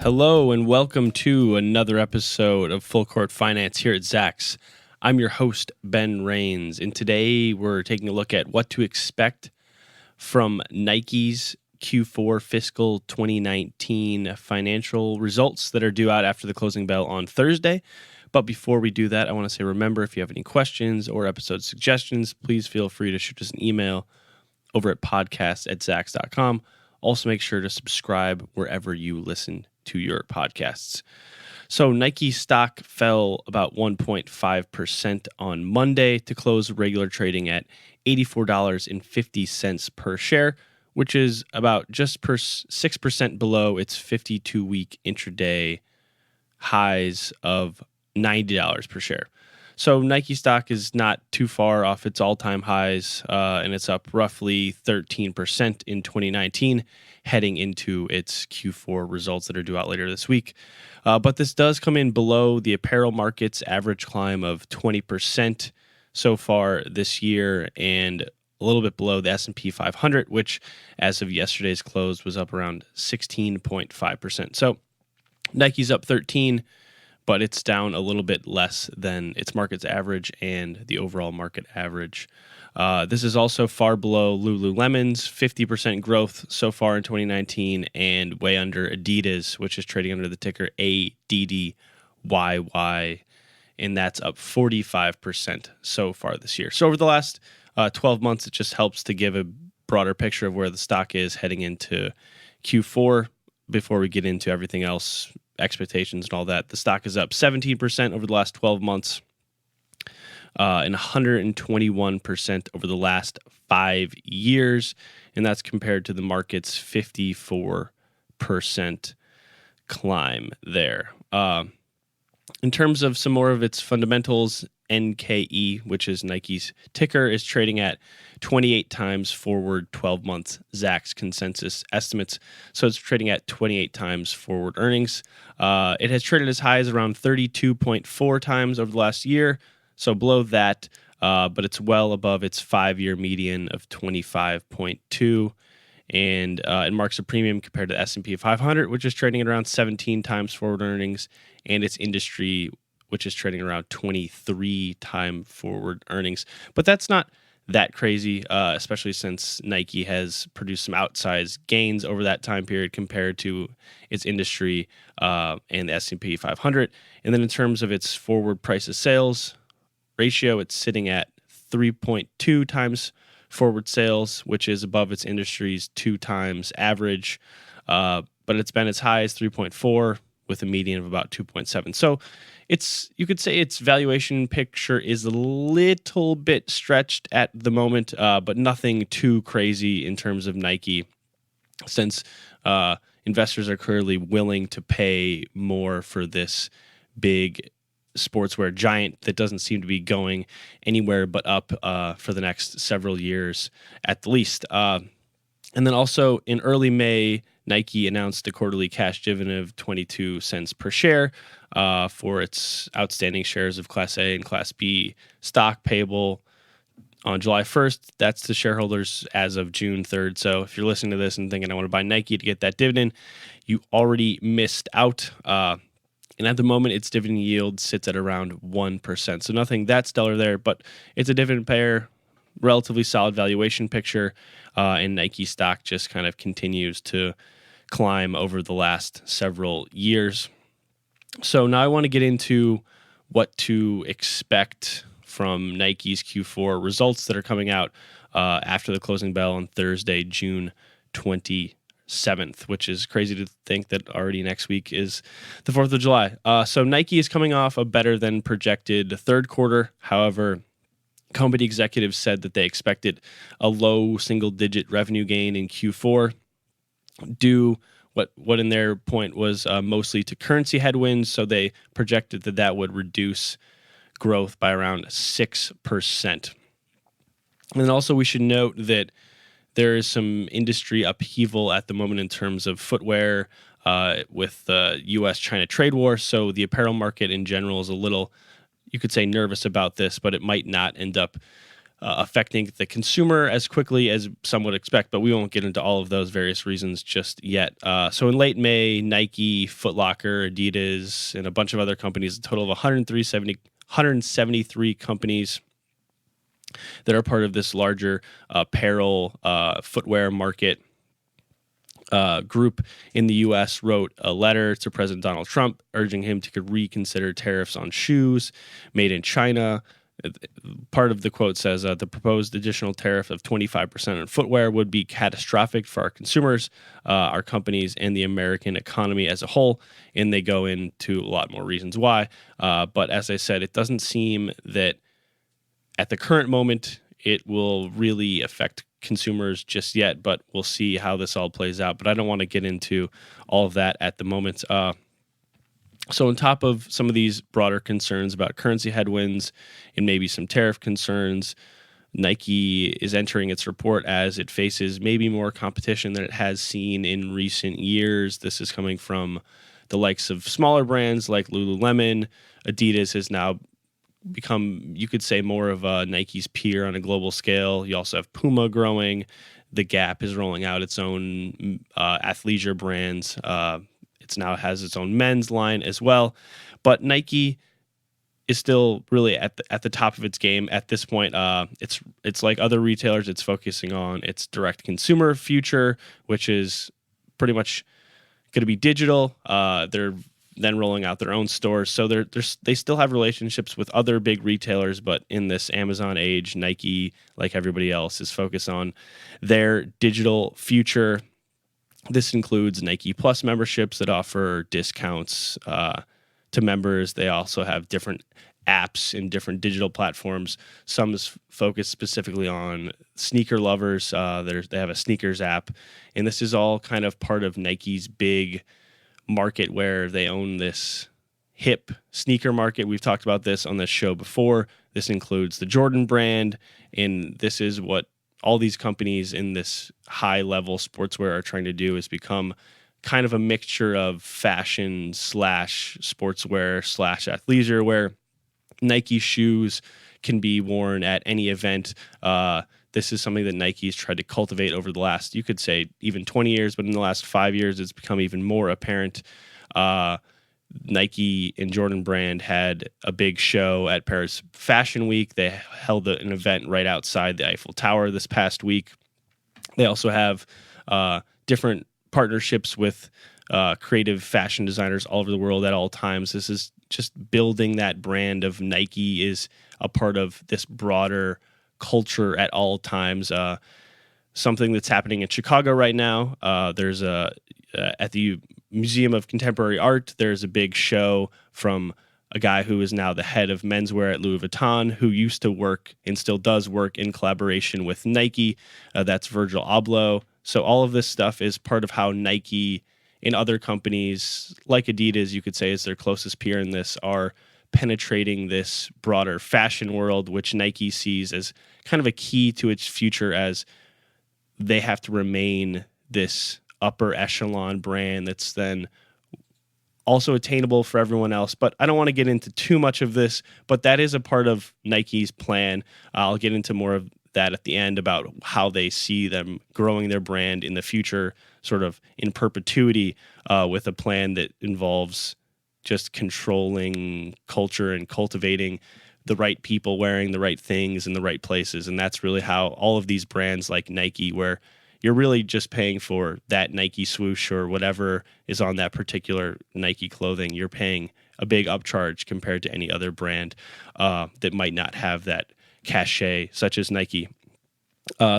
Hello and welcome to another episode of Full Court Finance here at Zacks. I'm your host, Ben Rains, and today we're taking a look at what to expect from Nike's Q4 fiscal 2019 financial results that are due out after the closing bell on Thursday. But before we do that, I want to say, remember, if you have any questions or episode suggestions, please feel free to shoot us an email over at podcast@zacks.com. Also, make sure to subscribe wherever you listen to your podcasts. So Nike stock fell about 1.5% on Monday to close regular trading at $84.50 per share, which is about just 6% below its 52-week intraday highs of $90 per share. So Nike stock is not too far off its all-time highs, and it's up roughly 13% in 2019, heading into its Q4 results that are due out later this week. But this does come in below the apparel market's average climb of 20% so far this year, and a little bit below the S&P 500, which, as of yesterday's close, was up around 16.5%. So Nike's up 13%. But it's down a little bit less than its market's average and the overall market average. This is also far below Lululemon's 50% growth so far in 2019 and way under Adidas, which is trading under the ticker ADDYY, and that's up 45% so far this year. So over the last 12 months, it just helps to give a broader picture of where the stock is heading into Q4 before we get into everything else, expectations and all that. The stock is up 17% over the last 12 months and 121% over the last 5 years, and that's compared to the market's 54% climb there. In terms of some more of its fundamentals, NKE, which is Nike's ticker, is trading at 28 times forward 12 months Zacks consensus estimates. So it's trading at 28 times forward earnings. It has traded as high as around 32.4 times over the last year, so below that, but it's well above its 5-year median of 25.2. And it marks a premium compared to the S&P 500, which is trading at around 17 times forward earnings, and its industry, which is trading around 23 time forward earnings. But that's not that crazy, especially since Nike has produced some outsized gains over that time period compared to its industry and the S&P 500. And then in terms of its forward price of sales ratio, it's sitting at 3.2 times forward sales, which is above its industry's 2 times average. But it's been as high as 3.4 with a median of about 2.7. So you could say its valuation picture is a little bit stretched at the moment, but nothing too crazy in terms of Nike, since investors are clearly willing to pay more for this big sportswear giant that doesn't seem to be going anywhere but up for the next several years at the least. And then also in early May, Nike announced a quarterly cash dividend of 22 cents per share for its outstanding shares of Class A and Class B stock payable on July 1st. That's to shareholders as of June 3rd. So if you're listening to this and thinking, I want to buy Nike to get that dividend, you already missed out. And at the moment, its dividend yield sits at around 1%. So nothing that stellar there, but it's a dividend payer, relatively solid valuation picture, and Nike stock just kind of continues to climb over the last several years. So now I want to get into what to expect from Nike's Q4 results that are coming out after the closing bell on Thursday, June 27th, which is crazy to think that already next week is the 4th of July. So Nike is coming off a better than projected third quarter. However, company executives said that they expected a low single-digit revenue gain in Q4, due what in their point was mostly to currency headwinds. So they projected that would reduce growth by around 6%. And then also we should note that there is some industry upheaval at the moment in terms of footwear with the U.S.-China trade war. So the apparel market in general is a little, you could say, nervous about this, but it might not end up affecting the consumer as quickly as some would expect, but we won't get into all of those various reasons just yet. So in late May, Nike, Foot Locker, Adidas, and a bunch of other companies, a total of 173 companies that are part of this larger apparel footwear market group in the U.S. wrote a letter to President Donald Trump urging him to reconsider tariffs on shoes made in China. Part of the quote says, the proposed additional tariff of 25% on footwear would be catastrophic for our consumers, our companies, and the American economy as a whole. And they go into a lot more reasons why. But as I said, it doesn't seem that at the current moment it will really affect consumers just yet, but we'll see how this all plays out. But I don't want to get into all of that at the moment. So on top of some of these broader concerns about currency headwinds and maybe some tariff concerns, Nike is entering its report as it faces maybe more competition than it has seen in recent years. This is coming from the likes of smaller brands like Lululemon. Adidas has now become, you could say, more of a Nike's peer on a global scale. You also have Puma growing. The Gap is rolling out its own athleisure brands. It now has its own men's line as well. But Nike is still really at the top of its game at this point. It's like other retailers. It's focusing on its direct consumer future, which is pretty much going to be digital. They're then rolling out their own stores. So they still have relationships with other big retailers, but in this Amazon age, Nike, like everybody else, is focused on their digital future. This includes Nike Plus memberships that offer discounts to members. They also have different apps in different digital platforms. Some is focused specifically on sneaker lovers. They have a sneakers app, and this is all kind of part of Nike's big market where they own this hip sneaker market. We've talked about this on this show before. This includes the Jordan brand, and this is what all these companies in this high-level sportswear are trying to do, is become kind of a mixture of fashion / sportswear / athleisure, where Nike shoes can be worn at any event. This is something that Nike's tried to cultivate over the last, you could say, even 20 years, but in the last 5 years, it's become even more apparent. Nike and Jordan brand had a big show at Paris Fashion Week. They held an event right outside the Eiffel Tower this past week. They also have different partnerships with creative fashion designers all over the world at all times. This is just building that brand of Nike is a part of this broader culture at all times. Something that's happening in Chicago right now. There's at the Museum of Contemporary Art, there's a big show from a guy who is now the head of menswear at Louis Vuitton, who used to work and still does work in collaboration with Nike. That's Virgil Abloh. So all of this stuff is part of how Nike and other companies like Adidas, you could say, is their closest peer in this, are penetrating this broader fashion world, which Nike sees as kind of a key to its future, as they have to remain this upper echelon brand that's then also attainable for everyone else. But I don't want to get into too much of this, but that is a part of Nike's plan. I'll get into more of that at the end about how they see them growing their brand in the future, sort of in perpetuity, with a plan that involves just controlling culture and cultivating the right people wearing the right things in the right places. And that's really how all of these brands like Nike, where you're really just paying for that Nike swoosh or whatever is on that particular Nike clothing, you're paying a big upcharge compared to any other brand that might not have that cachet, such as Nike.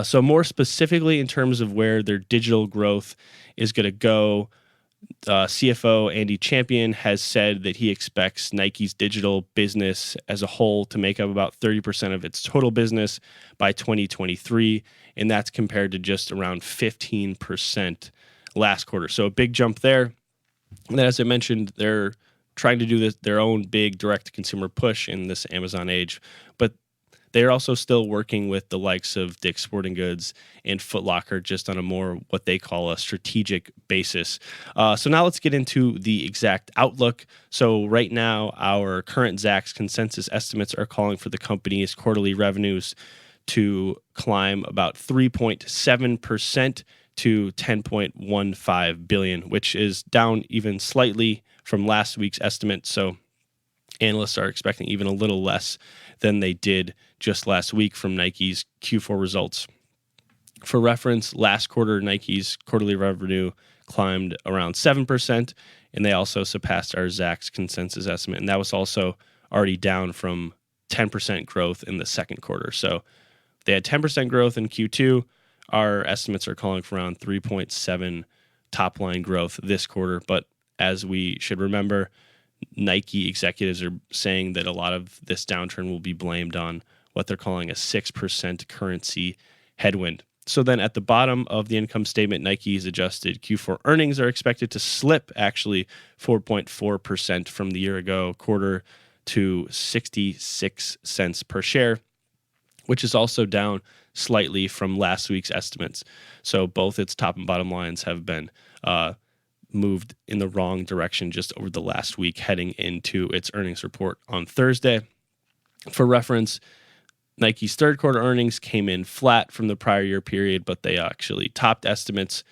So more specifically in terms of where their digital growth is going to go, CFO Andy Champion has said that he expects Nike's digital business as a whole to make up about 30% of its total business by 2023, and that's compared to just around 15% last quarter. So a big jump there. And then, as I mentioned, they're trying to do their own big direct-to-consumer push in this Amazon age, but they're also still working with the likes of Dick's Sporting Goods and Foot Locker just on a more what they call a strategic basis. So now let's get into the exact outlook. So right now, our current Zacks consensus estimates are calling for the company's quarterly revenues to climb about 3.7% to 10.15 billion, which is down even slightly from last week's estimate. So analysts are expecting even a little less than they did just last week from Nike's Q4 results. For reference, last quarter, Nike's quarterly revenue climbed around 7%, and they also surpassed our Zacks consensus estimate, and that was also already down from 10% growth in the second quarter. So they had 10% growth in Q2. Our estimates are calling for around 3.7 top line growth this quarter. But as we should remember, Nike executives are saying that a lot of this downturn will be blamed on what they're calling a 6% currency headwind. So then at the bottom of the income statement, Nike's adjusted Q4 earnings are expected to slip actually 4.4% from the year ago quarter to 66 cents per share, which is also down slightly from last week's estimates. So both its top and bottom lines have been moved in the wrong direction just over the last week heading into its earnings report on Thursday. For reference, Nike's third quarter earnings came in flat from the prior year period, but they actually topped estimates,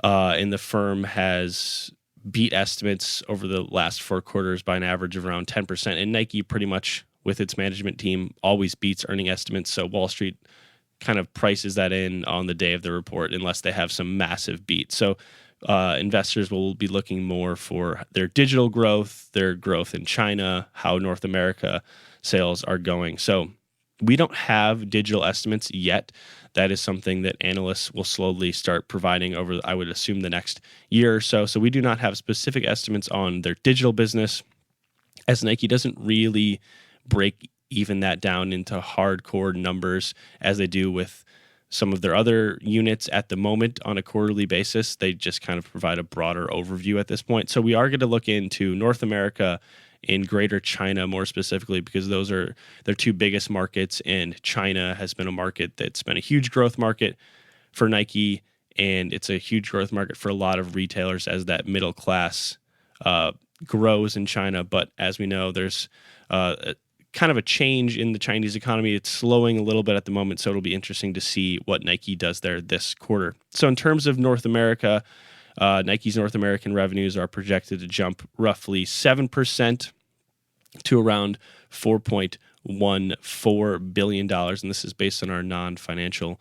and the firm has beat estimates over the last 4 quarters by an average of around 10%. And Nike pretty much, with its management team, always beats earning estimates. So Wall Street kind of prices that in on the day of the report unless they have some massive beat. So investors will be looking more for their digital growth, their growth in China, how North America sales are going. So we don't have digital estimates yet. That is something that analysts will slowly start providing over, I would assume, the next year or so. So we do not have specific estimates on their digital business, as Nike doesn't really break even that down into hardcore numbers as they do with some of their other units at the moment on a quarterly basis. They just kind of provide a broader overview at this point. So we are going to look into North America and Greater China more specifically, because those are their 2 biggest markets, and China has been a market that's been a huge growth market for Nike, and it's a huge growth market for a lot of retailers as that middle class grows in China. But as we know, there's kind of a change in the Chinese economy. It's slowing a little bit at the moment, so it'll be interesting to see what Nike does there this quarter. So in terms of North America, Nike's North American revenues are projected to jump roughly 7% to around $4.14 billion. And this is based on our non-financial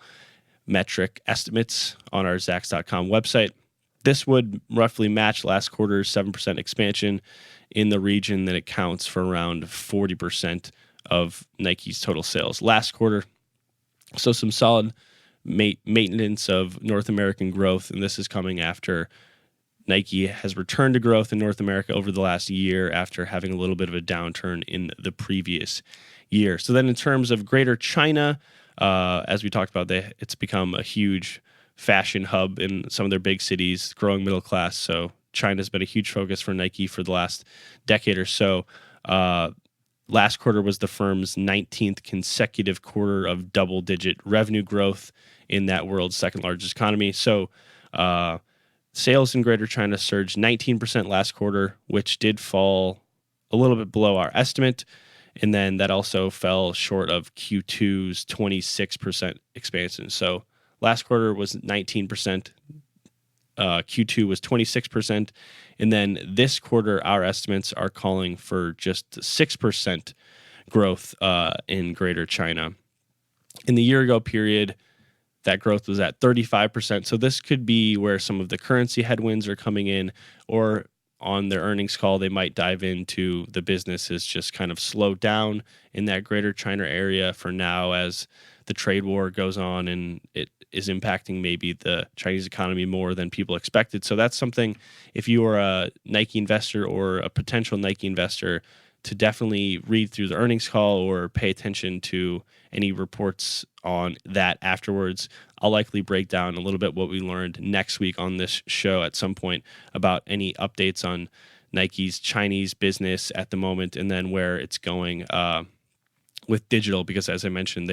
metric estimates on our Zacks.com website. This would roughly match last quarter's 7% expansion in the region that accounts for around 40% of Nike's total sales last quarter. So some solid maintenance of North American growth, and this is coming after Nike has returned to growth in North America over the last year after having a little bit of a downturn in the previous year. So then in terms of Greater China, as we talked about, it's become a huge fashion hub in some of their big cities, growing middle class. So China's been a huge focus for Nike for the last decade or so. Last quarter was the firm's 19th consecutive quarter of double-digit revenue growth in that world's second largest economy. So sales in Greater China surged 19% last quarter, which did fall a little bit below our estimate. And then that also fell short of Q2's 26% expansion. So last quarter was 19%. Q2 was 26%. And then this quarter, our estimates are calling for just 6% growth in Greater China. In the year ago period, that growth was at 35%. So this could be where some of the currency headwinds are coming in, or on their earnings call, they might dive into the business has just kind of slowed down in that Greater China area for now as the trade war goes on and it is impacting maybe the Chinese economy more than people expected. So that's something, if you are a Nike investor or a potential Nike investor, to definitely read through the earnings call or pay attention to any reports on that afterwards. I'll likely break down a little bit what we learned next week on this show at some point about any updates on Nike's Chinese business at the moment and then where it's going with digital, because as I mentioned,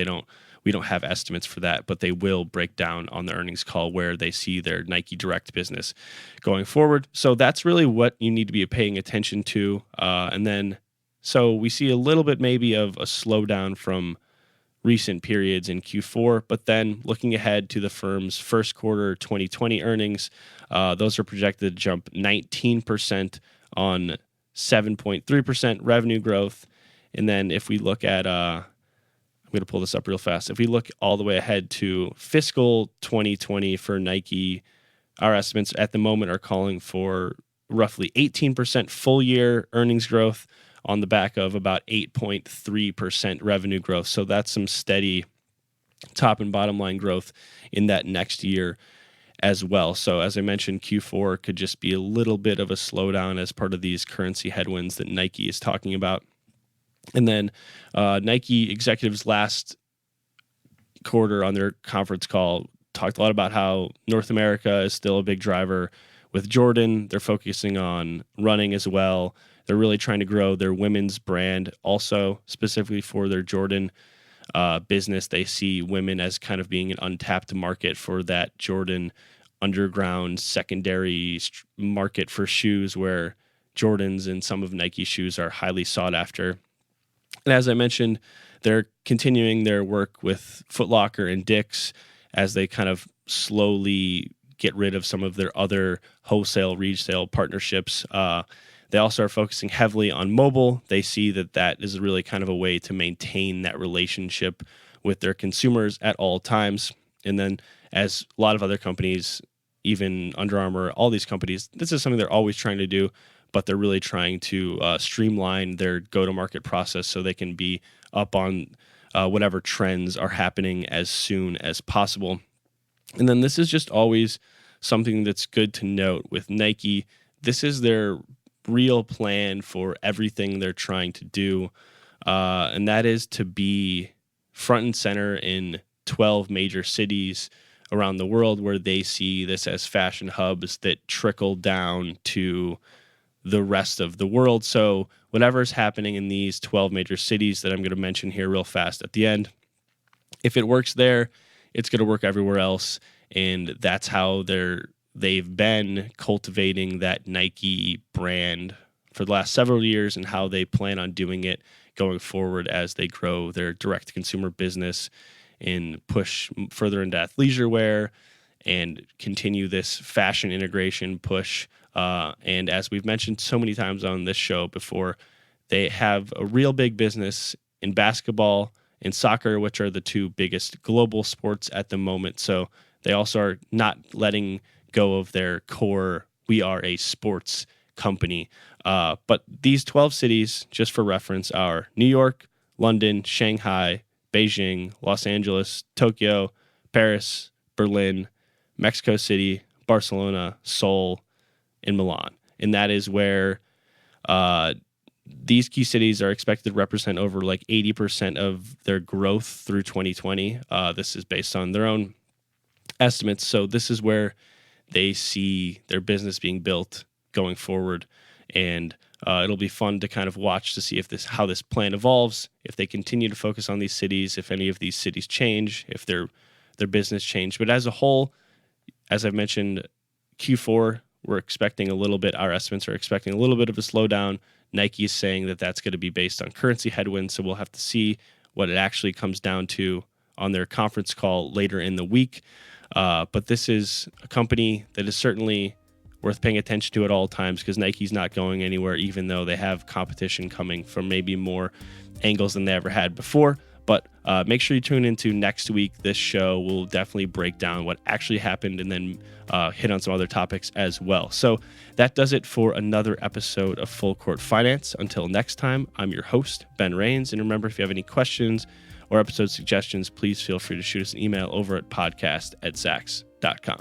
we don't have estimates for that, but they will break down on the earnings call where they see their Nike Direct business going forward. So that's really what you need to be paying attention to. So we see a little bit maybe of a slowdown from recent periods in Q4. But then looking ahead to the firm's first quarter 2020 earnings, those are projected to jump 19% on 7.3% revenue growth. And then if we look at, I'm going to pull this up real fast. If we look all the way ahead to fiscal 2020 for Nike, our estimates at the moment are calling for roughly 18% full year earnings growth on the back of about 8.3% revenue growth. So that's some steady top and bottom line growth in that next year as well. So as I mentioned, Q4 could just be a little bit of a slowdown as part of these currency headwinds that Nike is talking about. And then Nike executives last quarter on their conference call talked a lot about how North America is still a big driver with Jordan. They're focusing on running as well. They're really trying to grow their women's brand also, specifically for their Jordan business. They see women as kind of being an untapped market for that Jordan underground secondary market for shoes, where Jordans and some of Nike's shoes are highly sought after. And as I mentioned, they're continuing their work with Foot Locker and Dick's as they kind of slowly get rid of some of their other wholesale resale partnerships. They also are focusing heavily on mobile. They see that that is really kind of a way to maintain that relationship with their consumers at all times. And then as a lot of other companies, even Under Armour, all these companies, this is something they're always trying to do, but they're really trying to streamline their go-to-market process so they can be up on whatever trends are happening as soon as possible. And then this is just always something that's good to note with Nike. This is their real plan for everything they're trying to do, and that is to be front and center in 12 major cities around the world where they see this as fashion hubs that trickle down to the rest of the world. So whatever's happening in these 12 major cities that I'm going to mention here real fast at the end, if it works there, it's going to work everywhere else. And that's how they've been cultivating that Nike brand for the last several years, and how they plan on doing it going forward as they grow their direct-to-consumer business and push further into athleisure wear and continue this fashion integration push. And as we've mentioned so many times on this show before, they have a real big business in basketball and soccer, which are the two biggest global sports at the moment. So they also are not letting go of their core, we are a sports company. But these 12 cities, just for reference, are New York, London, Shanghai, Beijing, Los Angeles, Tokyo, Paris, Berlin, Mexico City, Barcelona, Seoul, and Milan. And that is where these key cities are expected to represent over like 80% of their growth through 2020. This is based on their own estimates. So this is where they see their business being built going forward. And it'll be fun to kind of watch to see how this plan evolves, if they continue to focus on these cities, if any of these cities change, if their business change. But as a whole, as I've mentioned, Q4, our estimates are expecting a little bit of a slowdown. Nike is saying that that's going to be based on currency headwinds, so we'll have to see what it actually comes down to on their conference call later in the week. But this is a company that is certainly worth paying attention to at all times, because Nike's not going anywhere, even though they have competition coming from maybe more angles than they ever had before. But make sure you tune into next week. This show will definitely break down what actually happened and then hit on some other topics as well. So that does it for another episode of Full Court Finance. Until next time, I'm your host, Ben Rains. And remember, if you have any questions or episode suggestions, please feel free to shoot us an email over at podcast@zacks.com.